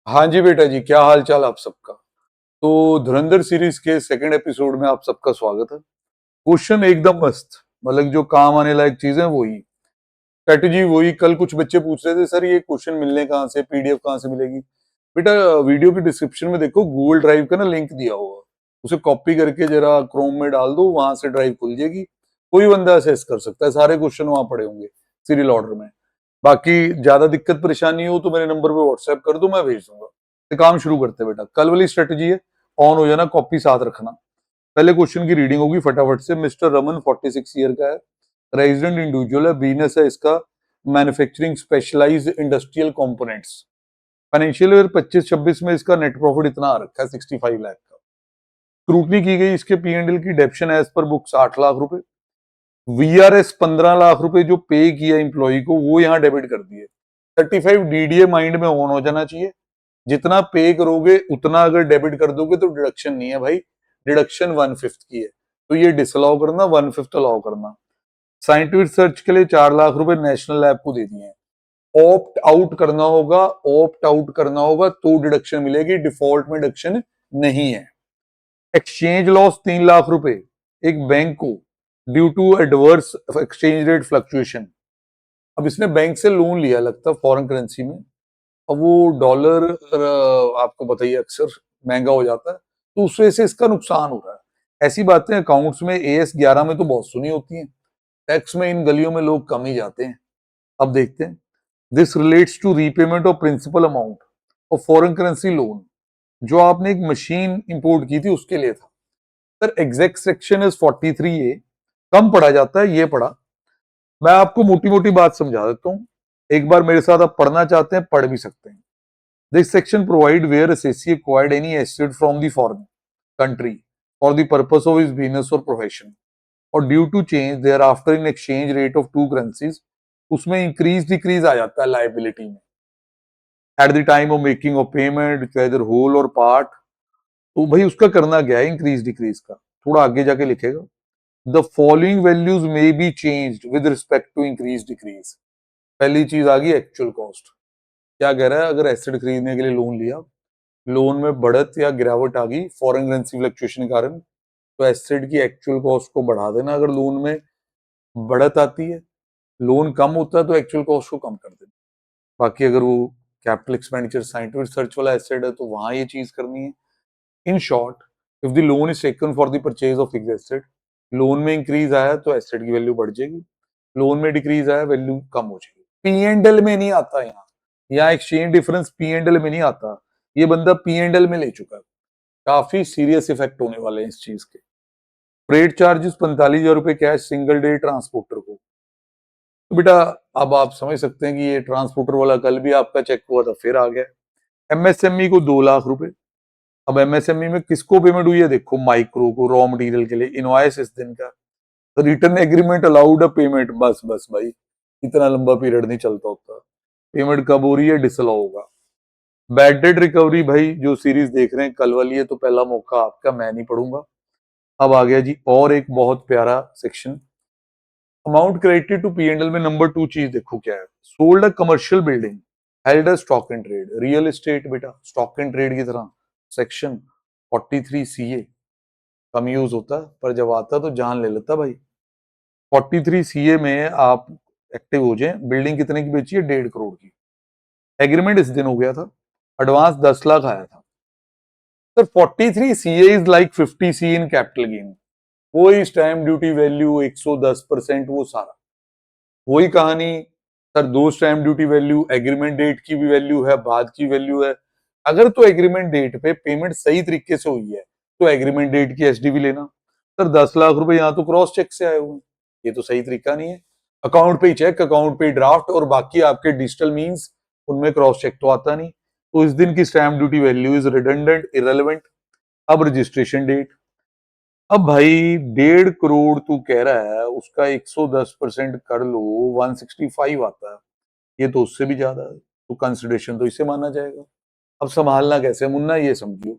हाँ जी बेटा जी, क्या हाल चाल आप सबका। तो धुरंधर सीरीज के सेकंड एपिसोड में आप सबका स्वागत है। क्वेश्चन एकदम मस्त, मतलब जो काम आने लायक चीजें वही, स्ट्रेटेजी वही। कल कुछ बच्चे पूछ रहे थे सर ये क्वेश्चन मिलने कहाँ से, पीडीएफ कहाँ से मिलेगी। बेटा वीडियो की डिस्क्रिप्शन में देखो, गूगल ड्राइव का ना लिंक दिया होगा, उसे कॉपी करके जरा क्रोम में डाल दो, वहां से ड्राइव खुल जाएगी। कोई बंदा असेस कर सकता है, सारे क्वेश्चन वहां पड़े होंगे सीरियल ऑर्डर में। बाकी ज्यादा दिक्कत परेशानी हो तो मेरे नंबर पे व्हाट्सएप कर दो, मैं भेज दूंगा। तो काम शुरू करते हैं बेटा। कल वाली स्ट्रेटेजी है, ऑन हो जाना, कॉपी साथ रखना। पहले क्वेश्चन की रीडिंग होगी फटाफट से। मिस्टर रमन 46 ईयर का है, रेजिडेंट इंडिविजुअल है, बिजनेस है इसका manufacturing specialised industrial components. Financial year 25-26 में इसका नेट प्रॉफिट इतना आ रखा है 65 लाख का। स्क्रूटनी की गई इसके पी एंड एल की, depreciation as per books 8 lakh रुपए, वीआरएस 15 लाख रुपए जो पे किया एम्प्लॉय को वो यहाँ डेबिट कर दिए। 35 डीडीए माइंड में ऑन हो जाना चाहिए। जितना पे करोगे उतना अगर डेबिट कर दोगे तो डिडक्शन नहीं है भाई, डिडक्शन 1/5 की है। तो ये डिसअलाउ करना, 1/5 अलाउ करना। साइंटिफिक सर्च के लिए 4 लाख रुपए नेशनल लैब को दे दिए हैं। ऑप्ट आउट करना होगा, ऑप्ट आउट करना होगा तो डिडक्शन मिलेगी, डिफॉल्ट में डिडक्शन नहीं है। एक्सचेंज लॉस 3 लाख रुपए एक बैंक को, due to adverse exchange rate fluctuation. अब इसने बैंक से लोन लिया लगता है फॉरेन करेंसी में। अब वो डॉलर आपको बताइए अक्सर महंगा हो जाता है, तो उस वजह से इसका नुकसान हो रहा है। ऐसी बातें अकाउंट्स में AS 11 में तो बहुत सुनी होती हैं, टैक्स में इन गलियों में लोग कम ही जाते हैं। अब देखते हैं। This relates to repayment of principal amount of foreign currency loan, जो आपने एक मशीन इंपोर्ट की थी उसके लिए था। Sir exact section is 43A, कम पढ़ा जाता है, ये पढ़ा। मैं आपको मोटी मोटी बात समझा देता हूँ, एक बार मेरे साथ आप पढ़ना चाहते हैं पढ़ भी सकते हैं। This section provide where assessee acquired any asset from the foreign country for the purpose of his business और प्रोफेशन, और due to change thereafter in exchange rate of two currencies, उसमें इंक्रीज डिक्रीज आ जाता है liability में at the time of making of payment, whether whole और part. तो भाई उसका करना क्या है इंक्रीज डिक्रीज का, थोड़ा आगे जाके लिखेगा। The following values may be changed with respect to increase decrease. पहली चीज आ गई एक्चुअल कॉस्ट। क्या कह रहा है, अगर एसेट खरीदने के लिए लोन लिया, लोन में बढ़त या गिरावट आ गई फॉरेन करेंसी फ्लक्चुएशन के कारण, तो एसेट की एक्चुअल कॉस्ट को बढ़ा देना। अगर लोन में बढ़त आती है, लोन कम होता है, तो एक्चुअल कॉस्ट को कम कर देना। बाकी अगर वो कैपिटल एक्सपेंडिचर साइंटिफिक रिसर्च वाला एसेट है तो वहां ये चीज करनी है। In short, if the loan is taken for the purchase of fixed asset, loan में इंक्रीज आया तो एसेट की वैल्यू बढ़ जाएगी, लोन में डिक्रीज आया वैल्यू कम हो जाएगी। P&L में नहीं आता, यहाँ एक्सचेंज डिफरेंस P&L में नहीं आता। ये बंदा P&L में ले चुका है। काफी सीरियस इफेक्ट होने वाले हैं इस चीज के। फ्रेट चार्जेस 45,000 रुपए कैश सिंगल डे ट्रांसपोर्टर को। तो बेटा अब आप समझ सकते हैं कि ये ट्रांसपोर्टर वाला कल भी आपका चेक हुआ था, फिर आ गया। एमएसएमई को 2 लाख रुपए। अब एमएसएमई में किसको पेमेंट हुई है देखो, माइक्रो को, रॉ मटेरियल के लिए इनवॉइस इस दिन का। रिटर्न एग्रीमेंट अलाउड अ पेमेंट, बस बस भाई, इतना लंबा पीरियड नहीं चलता होता। पेमेंट कब हो रही है, डिसअलाउ होगा। बैड डेट रिकवरी, भाई जो सीरीज देख रहे हैं कल वाली है तो पहला मौका आपका, मैं नहीं पढ़ूंगा। अब आ गया जी और एक बहुत प्यारा section, amount credited to P&L में नंबर 2 चीज देखो क्या है। Sold a commercial building, held a stock and trade, real estate बेटा स्टॉक एंड ट्रेड की तरह। सेक्शन 43CA कम यूज होता है, पर जब आता तो जान ले लेता भाई। 43CA में आप एक्टिव हो जाए। बिल्डिंग कितने की बेची है, 1.5 करोड़ की। एग्रीमेंट इस दिन हो गया था, एडवांस 10 लाख आया था। Sir 43CA is like 50C in capital gain. वही स्टैम्प ड्यूटी वैल्यू 110%, वो सारा वही कहानी। सर दो stamp duty value, agreement date की भी वैल्यू है, बाद की वैल्यू है। अगर तो एग्रीमेंट डेट पे पेमेंट सही तरीके से हुई है तो एग्रीमेंट डेट की एसडीवी लेना। सर 10 लाख रुपए यहाँ तो क्रॉस चेक से आए हुए हैं, ये तो सही तरीका नहीं है। अकाउंट पे ही चेक, अकाउंट पे ही ड्राफ्ट, और बाकी आपके डिजिटल मीन्स उनमें क्रॉस चेक तो आता नहीं। तो इस दिन की stamp duty value is redundant, irrelevant. अब रजिस्ट्रेशन डेट, अब भाई 1.5 करोड़ तू कह रहा है, उसका 110% कर लो, 165 आता है। ये तो उससे भी ज्यादा है, तो कंसिडरेशन तो इसे माना जाएगा। अब संभालना कैसे मुन्ना, ये समझियो।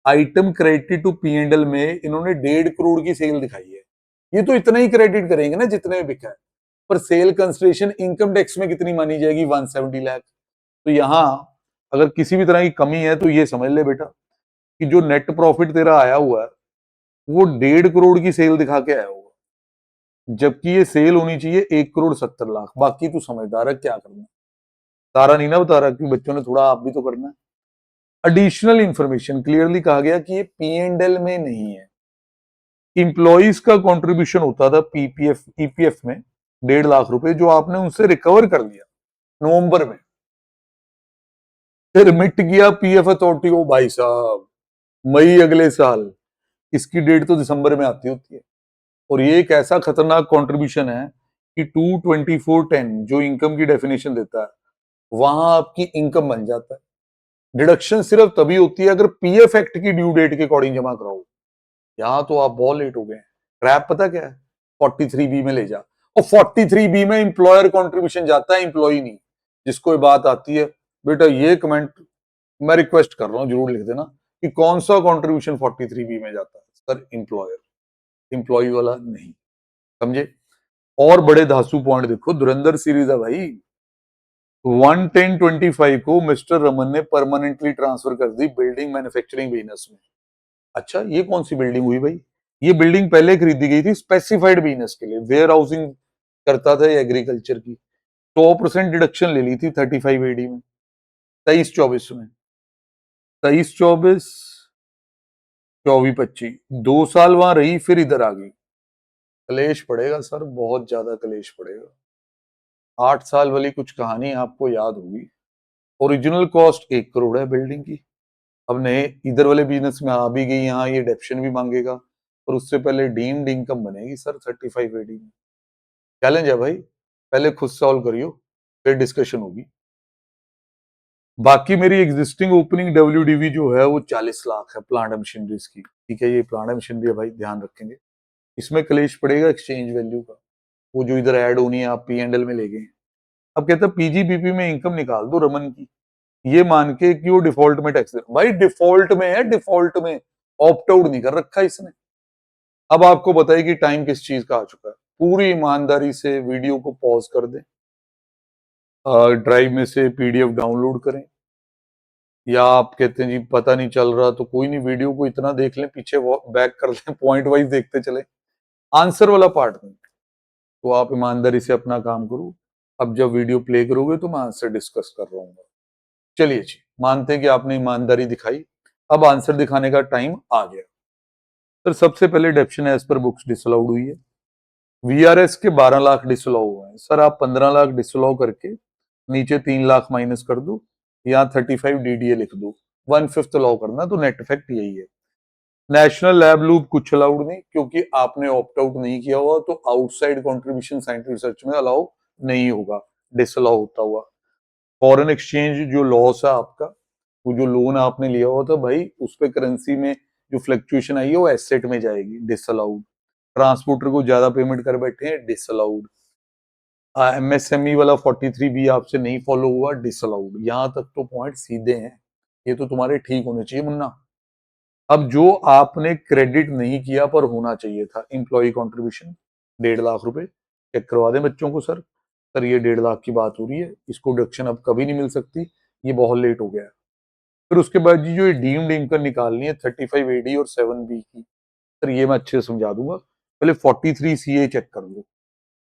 आइटम क्रेडिट टू P&L में इन्होंने 1.5 करोड़ की सेल दिखाई है, ये तो इतना ही क्रेडिट करेंगे ना जितने में बिका है। पर सेल कंसिडरेशन इनकम टैक्स में कितनी मानी जाएगी, 170 लाख। तो यहाँ अगर किसी भी तरह की कमी है तो ये समझ ले बेटा कि जो नेट प्रॉफिट तेरा आया हुआ है वो 1.5 करोड़ की सेल दिखा के आया होगा, जबकि ये सेल होनी चाहिए 1 करोड़ 70 लाख। बाकी तू समझदार है, क्या करना है। सारा नहीं ना बता रहा कि बच्चों ने थोड़ा आप भी तो करना है। एडिशनल इंफॉर्मेशन क्लियरली कहा गया कि ये P&L में नहीं है। इंप्लॉइज का कंट्रीब्यूशन होता था पीपीएफ ईपीएफ में 1.5 लाख रुपए, जो आपने उनसे रिकवर कर लिया नवंबर में, फिर मिट गया पीएफ अथॉरिटी को। भाई साहब मई अगले साल, इसकी डेट तो दिसंबर में आती होती है। और ये एक ऐसा खतरनाक कंट्रीब्यूशन है कि 22410 जो इनकम की डेफिनेशन देता है, वहां आपकी इनकम बन जाता है। डिडक्शन सिर्फ तभी होती है अगर पीएफ एक्ट की ड्यू डेट के अकॉर्डिंग जमा कराओ। यहां तो आप बहुत लेट हो गए। ट्रैप पता क्या है? 43B में ले जा, और 43B में इंप्लॉयर कंट्रीब्यूशन जाता है, इंप्लॉई नहीं। जिसको ये बात आती है, बेटा ये कमेंट मैं रिक्वेस्ट कर रहा हूं, जरूर लिख देना कि कौन सा कंट्रीब्यूशन 43B में जाता है। सर इंप्लॉयर, इंप्लॉई वाला नहीं। समझे? और बड़े धांसू पॉइंट देखो, धुरंधर सीरीज है भाई। 11025 को मिस्टर रमन ने परमानेंटली ट्रांसफर कर दी बिल्डिंग मैन्युफैक्चरिंग बिजनेस में। अच्छा, ये कौन सी बिल्डिंग हुई भाई? ये बिल्डिंग पहले खरीदी गई थी स्पेसिफाइड बिजनेस के लिए, वेयर हाउसिंग करता था एग्रीकल्चर की। 100% डिडक्शन ले ली थी 35AD में, 23-24 में, 23-24, 24-25, 2 साल वहां रही, फिर इधर आ गई। कलेश पड़ेगा सर, बहुत ज्यादा कलेश पड़ेगा। 8 साल वाली कुछ कहानी आपको याद होगी। ओरिजिनल कॉस्ट 1 करोड़ है बिल्डिंग की। अब नए इधर वाले बिजनेस में आ भी गई, यहाँ ये डेप्शन भी मांगेगा, और उससे पहले डीम्ड इनकम बनेगी सर 35AD में। चैलेंज है भाई, पहले खुद सॉल्व करियो, फिर डिस्कशन होगी। बाकी मेरी एग्जिस्टिंग ओपनिंग WDV जो है वो 40 लाख है प्लांट मशीनरीज की। ठीक है, ये प्लांट मशीनरी है भाई, ध्यान रखेंगे। इसमें क्लेश पड़ेगा एक्सचेंज वैल्यू का, वो जो इधर ऐड होनी है आप P&L में ले गए। अब कहता है PGBP में इनकम निकाल दो रमन की, ये मान के कि वो डिफॉल्ट में टैक्स दे। भाई डिफॉल्ट में है, डिफॉल्ट में, ऑप्ट आउट नहीं कर रखा इसने। अब आपको बताइए कि टाइम किस चीज का आ चुका है। पूरी ईमानदारी से वीडियो को पॉज कर दें, ड्राइव में से PDF डाउनलोड करें, या आप कहते हैं जी पता नहीं चल रहा, तो कोई नहीं, वीडियो को इतना देख लें, पीछे बैक कर लें, पॉइंट वाइज देखते चले। आंसर वाला पार्ट नहीं, तो आप ईमानदारी से अपना काम करो। अब जब वीडियो प्ले करोगे तो मैं आंसर डिस्कस कर रहा हूँ। चलिए जी, मानते हैं कि आपने ईमानदारी दिखाई, अब आंसर दिखाने का टाइम आ गया। सर सबसे पहले depreciation as per books disallowed हुई है। VRS के 12 लाख डिसअलाउ हुए हैं। सर आप 15 लाख डिसअलाउ करके नीचे 3 लाख माइनस कर दो, यहाँ 35 DDA लिख दो, 1/5 अलाउ करना, तो नेट इफेक्ट यही है। नेशनल लैब लूप कुछ अलाउड नहीं, क्योंकि आपने ऑप्ट आउट नहीं किया हुआ, तो आउटसाइड कंट्रीब्यूशन साइंटिफिक रिसर्च में अलाउ नहीं होगा, डिसअलाउ होता हुआ। फॉरेन एक्सचेंज जो लॉस है आपका, वो जो लोन आपने लिया हुआ था भाई, उस पे करेंसी में जो फ्लक्चुएशन आई है वो एसेट में जाएगी, डिसअलाउड। ट्रांसपोर्टर को ज्यादा पेमेंट कर बैठे हैं, डिसअलाउड। MSME वाला 43B आपसे नहीं फॉलो हुआ, डिसअलाउड। यहां तक तो पॉइंट सीधे हैं, ये तो तुम्हारे ठीक होने चाहिए मुन्ना। अब जो आपने क्रेडिट नहीं किया पर होना चाहिए था, इंप्लॉय कंट्रीब्यूशन 1.5 लाख रुपए, चेक करवा दें बच्चों को। सर सर ये 1.5 लाख की बात हो रही है, इसको डिडक्शन अब कभी नहीं मिल सकती, ये बहुत लेट हो गया है। फिर उसके बाद जी जो ये डीम्ड इनकम निकालनी है 35AD और 7B की, सर ये मैं अच्छे से समझा दूंगा। पहले 43CA चेक कर लो,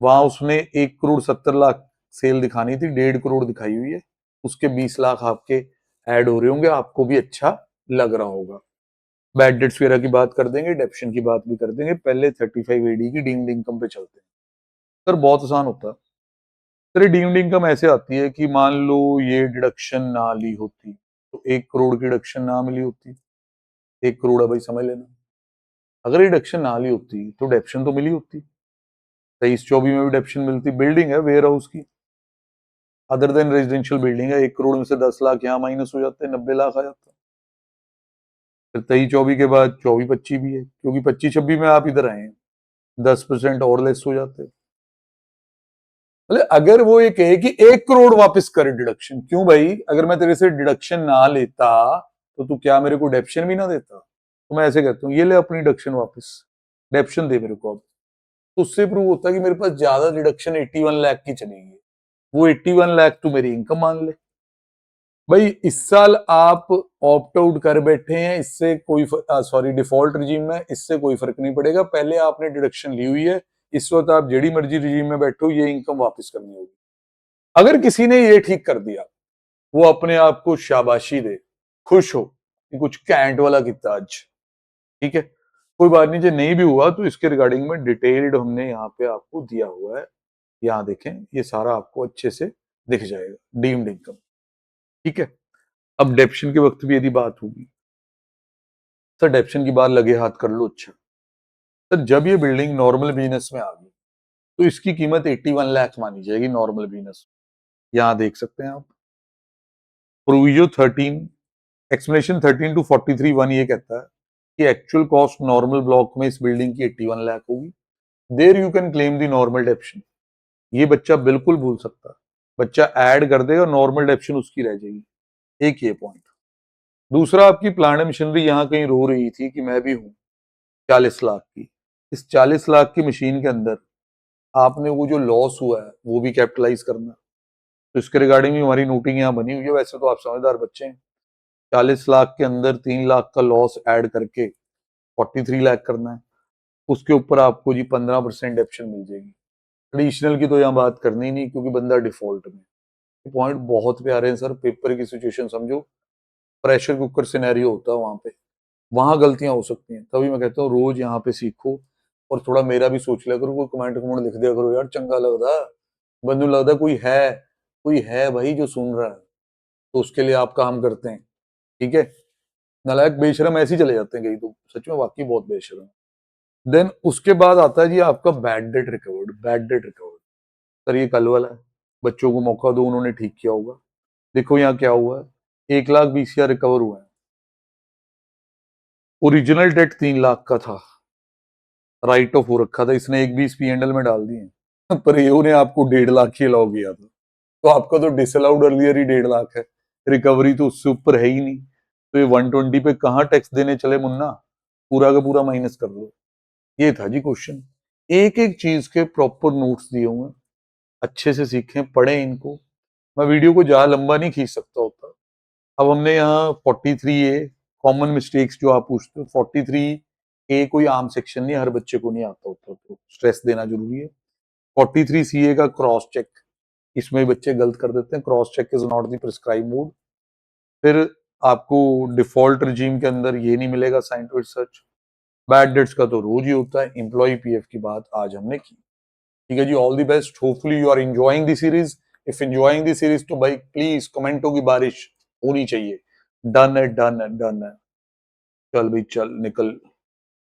वहां उसने 1 करोड़ 70 लाख सेल दिखानी थी, 1.5 करोड़ दिखाई हुई है, उसके 20 लाख आपके ऐड हो रहे होंगे, आपको भी अच्छा लग रहा होगा। बैड डेट्स वगैरह की बात कर देंगे, डेप्शन की बात भी कर देंगे, पहले 35AD की डीम्ड इनकम पे चलते हैं। सर बहुत आसान होता है। सर ये डीम्ड इनकम ऐसे आती है कि मान लो ये डिडक्शन ना ली होती, तो 1 करोड़ की डिडक्शन ना मिली होती, 1 करोड़ है भाई समझ लेना। अगर ये डिडक्शन ना ली होती तो डेप्शन तो मिली होती, 23-24 में भी डेप्शन मिलती। बिल्डिंग है वेयर हाउस की, अदर देन रेजिडेंशियल बिल्डिंग है, 1 करोड़ में से 10 लाख यहाँ माइनस हो जाते हैं, 90 लाख आ जाता है। फिर 23-24 के बाद 24-25 भी है, क्योंकि 25-26 में आप इधर आए हैं, 10% और लेस हो जाते हैं। मतलब अगर वो ये कहे कि 1 करोड़ वापस कर डिडक्शन, क्यों भाई, अगर मैं तेरे से डिडक्शन ना लेता तो तू क्या मेरे को डेप्शन भी ना देता? तो मैं ऐसे कहता हूँ ये ले अपनी डिडक्शन वापस, डेप्शन दे मेरे को अब। तो उससे प्रूव होता है कि मेरे पास ज्यादा डिडक्शन 81 लाख की चलेगी, वो 81 लाख तू मेरी इनकम मान ले। भाई इस साल आप ऑप्ट आउट कर बैठे हैं, इससे कोई सॉरी डिफॉल्ट रिजीम में, इससे कोई फर्क नहीं पड़ेगा। पहले आपने डिडक्शन ली हुई है, इस वक्त आप जेडी मर्जी रिजीम में बैठो, ये इनकम वापस करनी होगी। अगर किसी ने ये ठीक कर दिया, वो अपने आप को शाबाशी दे, खुश हो कि कुछ कैंट वाला कितना आज, ठीक है। कोई बात नहीं, जो नहीं भी हुआ तो इसके रिगार्डिंग में डिटेल्ड हमने यहाँ पे आपको दिया हुआ है। यहाँ देखें, ये सारा आपको अच्छे से दिख जाएगा, डीम्ड इनकम, ठीक है। अब डेप्शन के वक्त भी यदि बात होगी, सर डेप्शन की बात लगे हाथ कर लो। अच्छा सर, जब ये बिल्डिंग नॉर्मल बिजनेस में आ गई तो इसकी कीमत 81 लाख मानी जाएगी नॉर्मल बिजनेस। यहाँ देख सकते हैं आप, प्रोविजो 13, एक्सप्लेनेशन 13 टू 43 1 ये कहता है कि एक्चुअल कॉस्ट नॉर्मल ब्लॉक में इस बिल्डिंग की 81 लाख होगी। There you can claim the normal depreciation. ये बच्चा बिल्कुल भूल सकता है, बच्चा ऐड कर देगा, नॉर्मल डेप्शन उसकी रह जाएगी। एक ये पॉइंट। दूसरा, आपकी प्लांट मशीनरी यहाँ कहीं रो रही थी कि मैं भी हूं 40 लाख की। इस 40 लाख की मशीन के अंदर आपने वो जो लॉस हुआ है वो भी कैपिटलाइज करना। तो इसके रिगार्डिंग भी हमारी नोटिंग यहाँ बनी हुई है। वैसे तो आप समझदार बच्चे हैं, 40 लाख के अंदर 3 लाख का लॉस ऐड करके 43 लाख करना है, उसके ऊपर आपको जी 15% ऑप्शन मिल जाएगी। एडिशनल की तो यहाँ बात करनी ही नहीं, क्योंकि बंदा डिफॉल्ट में। पॉइंट बहुत प्यारे हैं सर, पेपर की सिचुएशन समझो, प्रेशर कुकर सिनेरियो होता है वहां पे, वहां गलतियां हो सकती हैं। तभी मैं कहता हूँ रोज यहाँ पे सीखो, और थोड़ा मेरा भी सोच लिया करो, कोई कमेंट कमेंट लिख दिया करो यार, चंगा लगता है, बंदू लगता है कोई है भाई जो सुन रहा है, तो उसके लिए आप काम करते हैं, ठीक है। नालायक बेशरम ऐसे ही चले जाते हैं कहीं, तो सच में वाकई बहुत बेशरम। देन उसके बाद आता है जी आपका bad debt recovered. Bad debt recovered sir ये कल वाला है, बच्चों को मौका दो, उन्होंने ठीक किया होगा। देखो यहाँ क्या हुआ है, 1 लाख 20 हजार रिकवर हुआ है। ओरिजिनल डेट 3 लाख का था, राइट ऑफ हो रखा था, इसने 1 20 पी&एल में डाल दिए पर ये ने आपको 1.5 लाख ही अलाउ किया था, तो आपका तो डिसअलाउड अर्लियर ही 1.5 लाख है, रिकवरी तो उससे ऊपर है ही नहीं। तो ये 120 पे कहाँ टैक्स देने चले मुन्ना, पूरा का पूरा माइनस कर लो। ये था जी क्वेश्चन। एक एक चीज के प्रॉपर नोट्स दिए हुए हैं, अच्छे से सीखें, पढ़ें इनको। मैं वीडियो को ज्यादा लंबा नहीं खींच सकता होता। अब हमने यहाँ 43A कॉमन मिस्टेक्स जो आप पूछते हो, 43A कोई आम सेक्शन नहीं, हर बच्चे को नहीं आता होता, तो स्ट्रेस देना जरूरी है। 43CA का क्रॉस चेक, इसमें बच्चे गलत कर देते हैं, cross check is not the prescribe mode. फिर आपको डिफॉल्ट रिजीम के अंदर ये नहीं मिलेगा साइंटिफिक सर्च। बैड डेट्स का तो रोज ही होता है। एम्प्लॉय पीएफ की बात आज हमने की, ठीक है जी। All the best, hopefully you are enjoying the series. If enjoying the series तो भाई प्लीज कमेंटों की बारिश होनी चाहिए। डन है, डन है, डन है। चल भाई चल, निकल।